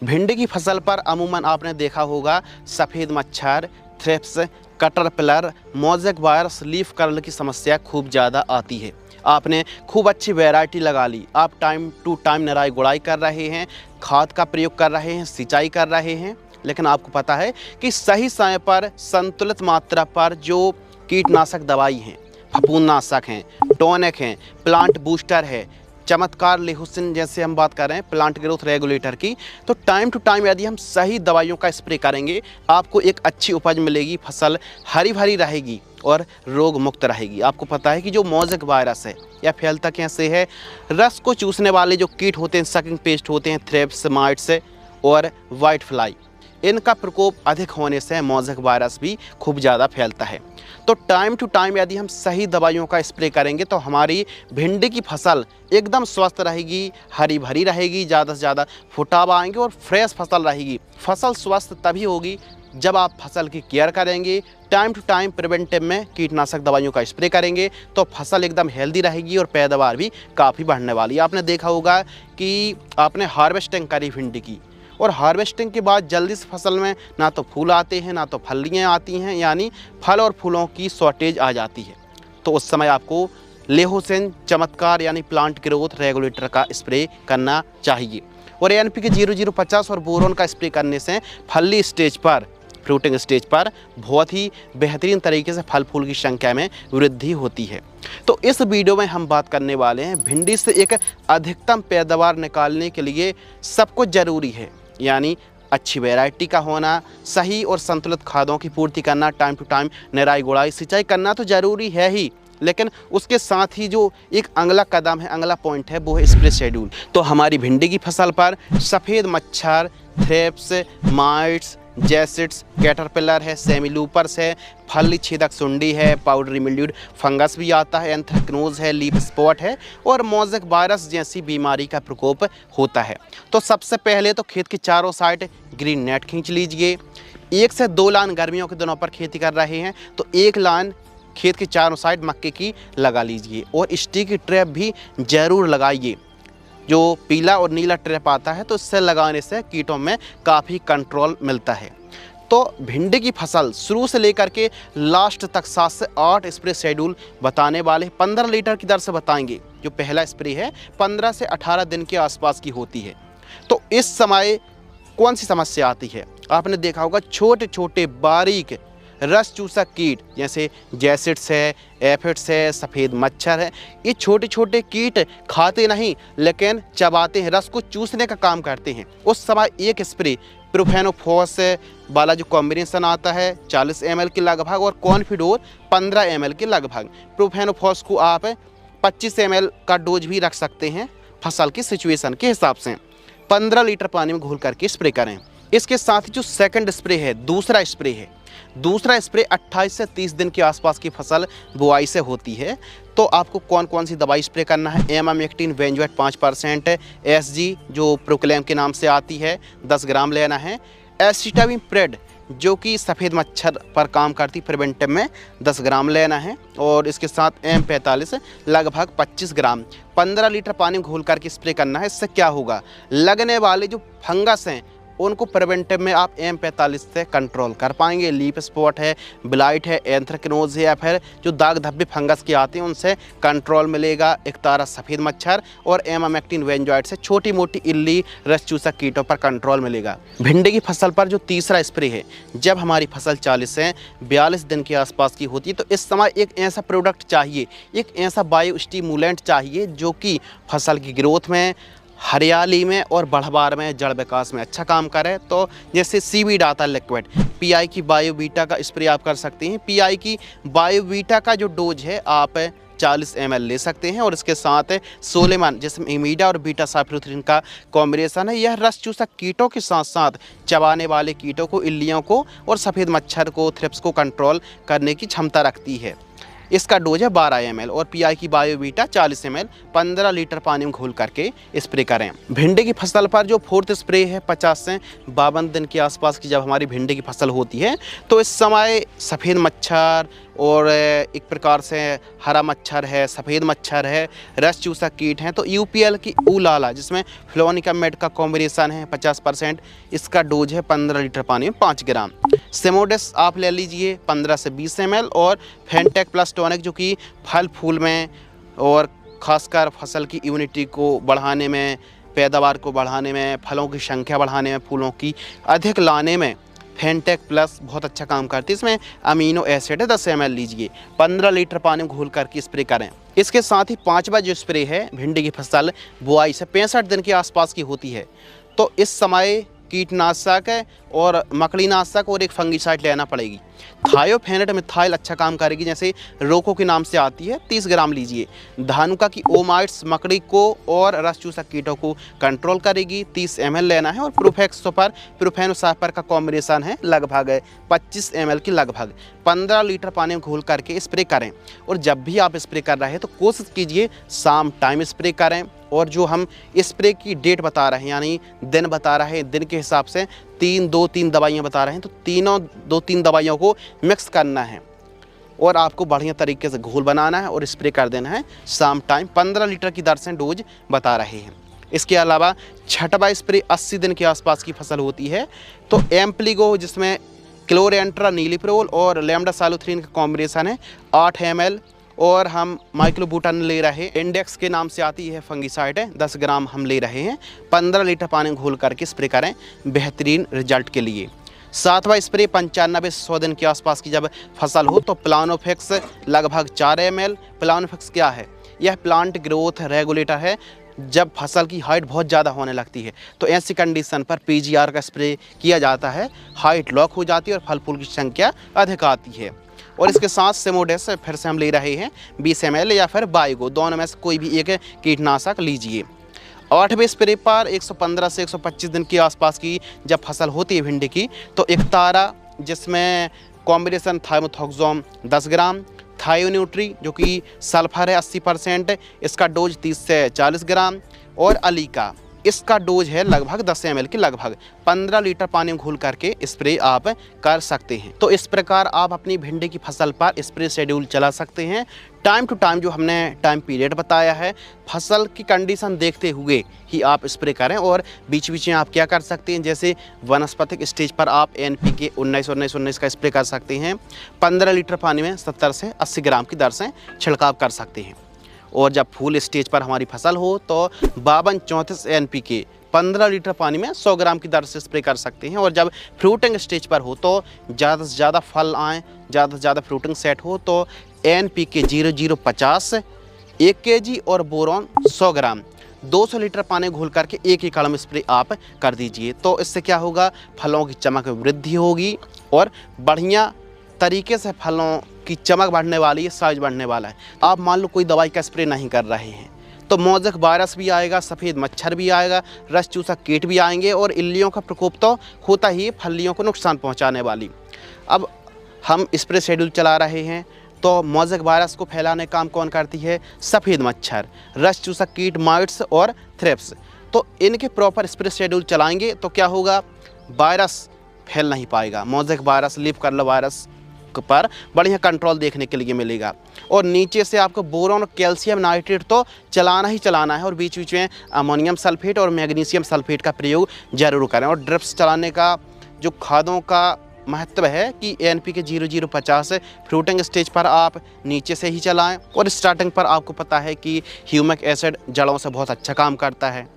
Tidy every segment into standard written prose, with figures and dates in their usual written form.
भिंडी की फसल पर अमूमन आपने देखा होगा सफ़ेद मच्छर, thrips, caterpillar, mosaic virus, leaf curl की समस्या खूब ज़्यादा आती है। आपने खूब अच्छी वैरायटी लगा ली, आप टाइम टू टाइम निराई गुड़ाई कर रहे हैं, खाद का प्रयोग कर रहे हैं, सिंचाई कर रहे हैं, लेकिन आपको पता है कि सही समय पर संतुलित मात्रा पर जो कीटनाशक दवाई हैं, फफूंदनाशक हैं, टॉनिक हैं, प्लांट बूस्टर है, चमत्कार लेहुसिन जैसे हम बात कर रहे हैं प्लांट ग्रोथ रेगुलेटर की, तो टाइम टू टाइम यदि हम सही दवाइयों का स्प्रे करेंगे आपको एक अच्छी उपज मिलेगी, फसल हरी भरी रहेगी और रोग मुक्त रहेगी। आपको पता है कि जो मोज़ेक वायरस है या फैलता कैसे है, रस को चूसने वाले जो कीट होते हैं, सकिंग पेस्ट होते हैं, थ्रिप्स, माइट्स और वाइट फ्लाई, इनका प्रकोप अधिक होने से मोज़ेक वायरस भी खूब ज़्यादा फैलता है। तो टाइम टू टाइम यदि हम सही दवाइयों का स्प्रे करेंगे तो हमारी भिंडी की फसल एकदम स्वस्थ रहेगी, हरी भरी रहेगी, ज़्यादा से ज़्यादा फुटाव आएंगे और फ्रेश फसल रहेगी। फसल स्वस्थ तभी होगी जब आप फसल की केयर करेंगे, टाइम टू टाइम प्रिवेंटिव में कीटनाशक दवाइयों का स्प्रे करेंगे तो फसल एकदम हेल्दी रहेगी और पैदावार भी काफ़ी बढ़ने वाली है। आपने देखा होगा कि आपने हार्वेस्टिंग करी भिंडी की और हार्वेस्टिंग के बाद जल्दी से फसल में ना तो फूल आते हैं ना तो फलियाँ आती हैं, यानी फल और फूलों की शॉर्टेज आ जाती है। तो उस समय आपको लेहुसिन चमत्कार यानी प्लांट ग्रोथ रेगुलेटर का स्प्रे करना चाहिए और NPK 0050 और बोरोन का स्प्रे करने से फली स्टेज पर, फ्रूटिंग स्टेज पर बहुत ही बेहतरीन तरीके से फल फूल की संख्या में वृद्धि होती है। तो इस वीडियो में हम बात करने वाले हैं भिंडी से एक अधिकतम पैदावार निकालने के लिए सब कुछ ज़रूरी है, यानी अच्छी वैरायटी का होना, सही और संतुलित खादों की पूर्ति करना, टाइम टू टाइम निराई गुड़ाई सिंचाई करना तो ज़रूरी है ही, लेकिन उसके साथ ही जो एक अगला कदम है, अगला पॉइंट है, वो है स्प्रे शेड्यूल। तो हमारी भिंडी की फसल पर सफ़ेद मच्छर, थ्रिप्स, माइट्स, जैसिड्स, कैटरपिलर है, सेमीलूपर्स है, फली छेदक सुंडी है, पाउडरी मिल्ड्यूड फंगस भी आता है, एंथ्रेक्नोज है, लीफ स्पॉट है और मोज़ेक वायरस जैसी बीमारी का प्रकोप होता है। तो सबसे पहले तो खेत के चारों साइड ग्रीन नेट खींच लीजिए। 1 से 2 लाइन गर्मियों के दिनों पर खेती कर रहे हैं तो 1 लाइन खेत के चारों साइड मक्के की लगा लीजिए और स्टिकी ट्रैप भी ज़रूर लगाइए। जो पीला और नीला ट्रैप आता है तो इससे लगाने से कीटों में काफ़ी कंट्रोल मिलता है। तो भिंडी की फसल शुरू से लेकर के लास्ट तक 7 से 8 स्प्रे शेड्यूल बताने वाले 15 लीटर की दर से बताएंगे। जो पहला स्प्रे है 15 से 18 दिन के आसपास की होती है। तो इस समय कौन सी समस्या आती है? आपने देखा होगा छोटे छोटे बारीक रस चूसक कीट जैसे जैसिड्स है, एफिड्स है, सफ़ेद मच्छर है, ये छोटे छोटे कीट खाते नहीं लेकिन चबाते हैं, रस को चूसने का काम करते हैं। उस समय एक स्प्रे प्रोफेनोफॉस वाला जो कॉम्बिनेशन आता है 40 ml के लगभग और कॉन्फिडोर 15 ml के लगभग। प्रोफेनोफॉस को आप 25 ml का डोज भी रख सकते हैं फसल की सिचुएशन के हिसाब से। 15 लीटर पानी में घोल करके स्प्रे करें। इसके साथ ही जो सेकंड स्प्रे है, दूसरा स्प्रे 28 से 30 दिन के आसपास की फसल बुआई से होती है। तो आपको कौन कौन सी दवाई स्प्रे करना है? एमामेक्टिन बेंजोएट 5%, SG जो प्रोक्लेम के नाम से आती है 10 ग्राम लेना है। एसिटामिप्रिड जो कि सफ़ेद मच्छर पर काम करती प्रिवेंटिव में 10 ग्राम लेना है और इसके साथ M45 लगभग 25 ग्राम 15 लीटर पानी में घोल करके स्प्रे करना है। इससे क्या होगा, लगने वाले जो फंगस हैं उनको प्रिवेंटिव में आप M45 से कंट्रोल कर पाएंगे। लीफ स्पॉट है, ब्लाइट है, एंथ्रेक्नोज है या फिर जो दाग धब्बे फंगस के आते हैं उनसे कंट्रोल मिलेगा। एक तारा सफ़ेद मच्छर और एमामेक्टिन बेंजोएट से छोटी मोटी इल्ली रस चूसक कीटों पर कंट्रोल मिलेगा। भिंडी की फसल पर जो तीसरा स्प्रे है, जब हमारी फसल 40 से 42 दिन के आसपास की होती है तो इस समय एक ऐसा प्रोडक्ट चाहिए, एक ऐसा बायो स्टिमुलेंट चाहिए जो कि फसल की ग्रोथ में, हरियाली में और बढ़वार में, जड़ विकास में अच्छा काम करे। तो जैसे सीवीड आता है लिक्विड, PI की बायोवीटा का स्प्रे आप कर सकते हैं। PI की बायोवीटा का जो डोज है आप 40 ml ले सकते हैं और इसके साथ सोलेमन जिसमें इमीडा और बीटा साइफ्लोथ्रिन का कॉम्बिनेशन है। यह रस चूसक कीटों के साथ साथ चबाने वाले कीटों को, इल्लियों को और सफ़ेद मच्छर को, थ्रिप्स को कंट्रोल करने की क्षमता रखती है। इसका डोज है 12 ml और पीआई की बायोवीटा 40 ml 15 लीटर पानी में घोल करके स्प्रे करें। भिंडी की फसल पर जो फोर्थ स्प्रे है 50 से 52 दिन के आसपास की जब हमारी भिंडी की फसल होती है तो इस समय सफ़ेद मच्छर और एक प्रकार से हरा मच्छर है, सफ़ेद मच्छर है, रस चूसक कीट हैं, तो यूपीएल की ऊलाला जिसमें फ्लोनिकामेड का कॉम्बिनेशन है 50%, इसका डोज है 15 लीटर पानी में 5 ग्राम। सेमोडेस आप ले लीजिए 15 से 20 ml और फेंटेक प्लस टॉनिक जो कि फल फूल में और ख़ासकर फसल की इम्यूनिटी को बढ़ाने में, पैदावार को बढ़ाने में, फलों की संख्या बढ़ाने में, फूलों की अधिक लाने में फेंटेक प्लस बहुत अच्छा काम करती है। इसमें अमीनो एसिड है 10 ml लीजिए, 15 लीटर पानी में घोल करके स्प्रे करें। इसके साथ ही 5वां जो स्प्रे है भिंडी की फसल बुआई से 65 दिन के आसपास की होती है तो इस समय कीटनाशक और मकड़ीनाशक और एक फंगीसाइड लेना पड़ेगी। थायोफेनेट मिथाइल अच्छा काम करेगी, जैसे रोको के नाम से आती है, 30 ग्राम लीजिए। धानुका की ओमाइट्स मकड़ी को और रस चूसक कीटों को कंट्रोल करेगी, 30 ml लेना है। और प्रोफेक्स सुपर प्रोफेनोसाइपर का कॉम्बिनेशन है लगभग 25 ml की, लगभग 15 लीटर पानी में घोल करके स्प्रे करें। और जब भी आप स्प्रे कर रहे हैं तो कोशिश कीजिए शाम टाइम स्प्रे करें। और जो हम स्प्रे की डेट बता रहे हैं यानी दिन बता रहे हैं, दिन के हिसाब से 3-2-3 दवाइयाँ बता रहे हैं तो तीनों 2-3 दवाइयों को मिक्स करना है और आपको बढ़िया तरीके से घोल बनाना है और स्प्रे कर देना है शाम टाइम। 15 लीटर की दर से डोज बता रहे हैं। इसके अलावा 6वां स्प्रे 80 दिन के आसपास की फसल होती है तो एम्प्लीगो जिसमें क्लोरेंट्रा नीलिप्रोल और लैम्डा सालोथ्रीन का कॉम्बिनेशन है 8 ml और हम माइक्लोबूटान ले रहे हैं, इंडेक्स के नाम से आती है फंगीसाइड है, 10 ग्राम हम ले रहे हैं। 15 लीटर पानी में घोल करके स्प्रे करें बेहतरीन रिजल्ट के लिए। 7वां स्प्रे 95 से 100 दिन के आसपास की जब फसल हो तो प्लानोफिक्स लगभग 4 ml। प्लानोफिक्स क्या है? यह प्लांट ग्रोथ रेगुलेटर है। जब फसल की हाइट बहुत ज़्यादा होने लगती है तो ऐसी कंडीशन पर पीजीआर का स्प्रे किया जाता है, हाइट लॉक हो जाती है और फल फूल की संख्या अधिक आती है। और इसके साथ सेमोडेस फिर से हम ले रहे हैं 20 ml या फिर बाइगो, दोनों में से कोई भी एक कीटनाशक लीजिए। 8वें स्प्रे पर 115 से 125 दिन के आसपास की जब फसल होती है भिंडी की तो एक तारा जिसमें कॉम्बिनेशन थाइमोथोक्सोम 10 ग्राम, थायोन्यूट्री जो कि सल्फर है 80%, इसका डोज 30 से 40 ग्राम और अलीका इसका डोज है लगभग 10 ml की, लगभग 15 लीटर पानी में घोल करके स्प्रे आप कर सकते हैं। तो इस प्रकार आप अपनी भिंडी की फसल पर स्प्रे शेड्यूल चला सकते हैं। टाइम टू टाइम जो हमने टाइम पीरियड बताया है फसल की कंडीशन देखते हुए ही आप स्प्रे करें। और बीच बीच में आप क्या कर सकते हैं, जैसे वनस्पतिक स्टेज पर आप NPK 19-19-19 का स्प्रे कर सकते हैं। 15 लीटर पानी में 70 से 80 ग्राम की दर से छिड़काव कर सकते हैं। और जब फूल स्टेज पर हमारी फसल हो तो 52-34 NPK 15 लीटर पानी में 100 ग्राम की दर से स्प्रे कर सकते हैं। और जब फ्रूटिंग स्टेज पर हो तो ज़्यादा से ज़्यादा फल आएँ, ज़्यादा से ज़्यादा फ्रूटिंग सेट हो तो NPK 0050 1 kg और बोरॉन 100 ग्राम 200 लीटर पानी घोल करके एक एकड़ में स्प्रे आप कर दीजिए। तो इससे क्या होगा, फलों की चमक में वृद्धि होगी और बढ़िया तरीके से फलों की चमक बढ़ने वाली है, साइज बढ़ने वाला है। आप मान लो कोई दवाई का स्प्रे नहीं कर रहे हैं तो मोज़ेक वायरस भी आएगा, सफ़ेद मच्छर भी आएगा, रस चूसक कीट भी आएंगे और इल्लियों का प्रकोप तो होता ही फलियों को नुकसान पहुंचाने वाली। अब हम स्प्रे शेड्यूल चला रहे हैं तो मोज़ेक वायरस को फैलाने का काम कौन करती है? सफ़ेद मच्छर, रस चूसक कीट, माइट्स और थ्रिप्स। तो इनके प्रॉपर स्प्रे शेड्यूल चलाएंगे तो क्या होगा, वायरस फैल नहीं पाएगा। Mosaic virus, leaf curl virus पर बढ़िया कंट्रोल देखने के लिए मिलेगा। और नीचे से आपको बोरॉन और कैल्शियम नाइट्रेट तो चलाना ही चलाना है और बीच बीच में अमोनियम सल्फेट और मैग्नीशियम सल्फेट का प्रयोग जरूर करें। और ड्रिप्स चलाने का जो खादों का महत्व है कि NPK 0050 फ्रूटिंग स्टेज पर आप नीचे से ही चलाएं और स्टार्टिंग पर आपको पता है कि ह्यूमिक एसिड जड़ों से बहुत अच्छा काम करता है।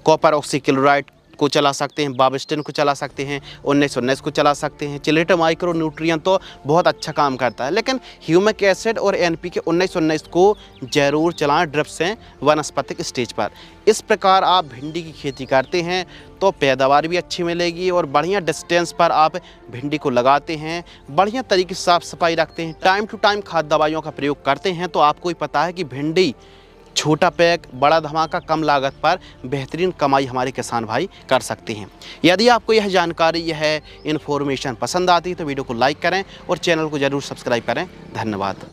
कॉपर ऑक्सीक्लोराइड को चला सकते हैं, बाबिस्टिन को चला सकते हैं, 19-19 को चला सकते हैं। चिलेट माइक्रो न्यूट्रिएंट तो बहुत अच्छा काम करता है, लेकिन ह्यूमिक एसिड और NPK 19-19 को जरूर चलाएं ड्रिप से वनस्पतिक स्टेज पर। इस प्रकार आप भिंडी की खेती करते हैं तो पैदावार भी अच्छी मिलेगी और बढ़िया डिस्टेंस पर आप भिंडी को लगाते हैं, बढ़िया तरीके से साफ सफाई रखते हैं, टाइम टू टाइम खाद दवाइयों का प्रयोग करते हैं तो आपको ही पता है कि भिंडी छोटा पैक बड़ा धमाका कम लागत पर बेहतरीन कमाई हमारे किसान भाई कर सकते हैं। यदि आपको यह जानकारी, यह इन्फॉर्मेशन पसंद आती है तो वीडियो को लाइक करें और चैनल को ज़रूर सब्सक्राइब करें। धन्यवाद।